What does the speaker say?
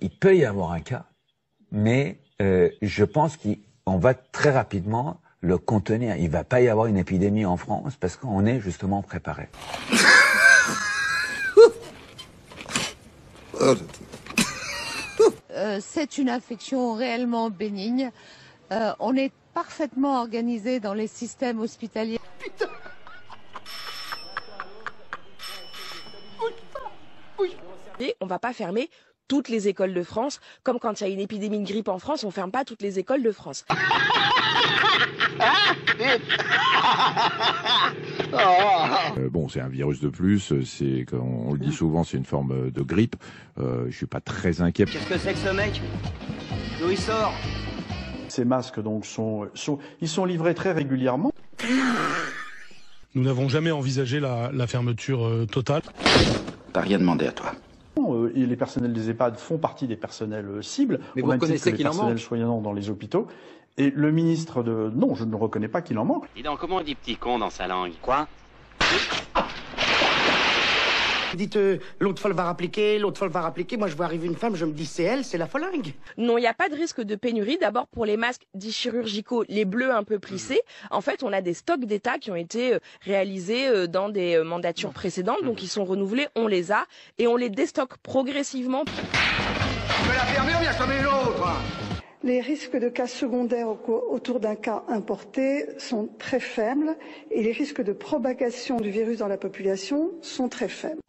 il peut y avoir un cas, mais je pense qu'on va très rapidement le contenir. Il ne va pas y avoir une épidémie en France parce qu'on est justement préparé. C'est une infection réellement bénigne. On est parfaitement organisé dans les systèmes hospitaliers. Putain. Et on ne va pas fermer toutes les écoles de France, comme quand il y a une épidémie de grippe en France, on ne ferme pas toutes les écoles de France. Bon, c'est un virus de plus, on le dit souvent, c'est une forme de grippe. Je suis pas très inquiet. Qu'est-ce que c'est que ce mec? D'où il sort? Ces masques donc ils sont livrés très régulièrement. Nous n'avons jamais envisagé la fermeture totale. T'as rien demandé à toi. Et les personnels des EHPAD font partie des personnels cibles, mais vous reconnaissez qu'il en manque? Les personnels soignants dans les hôpitaux. Et le ministre de... Non, je ne reconnais pas qu'il en manque. Et donc, comment on dit petit con dans sa langue? Quoi? Vous dites l'autre folle va rappliquer, l'autre folle va rappliquer. Moi, je vois arriver une femme, je me dis c'est elle, c'est la folingue. Non, il n'y a pas de risque de pénurie. D'abord, pour les masques dits chirurgicaux, les bleus un peu plissés, en fait, on a des stocks d'État qui ont été réalisés dans des mandatures précédentes. Donc, ils sont renouvelés, on les a et on les déstocke progressivement. Tu veux la fermer ou bien je t'en mets une autre? Les risques de cas secondaires autour d'un cas importé sont très faibles et les risques de propagation du virus dans la population sont très faibles.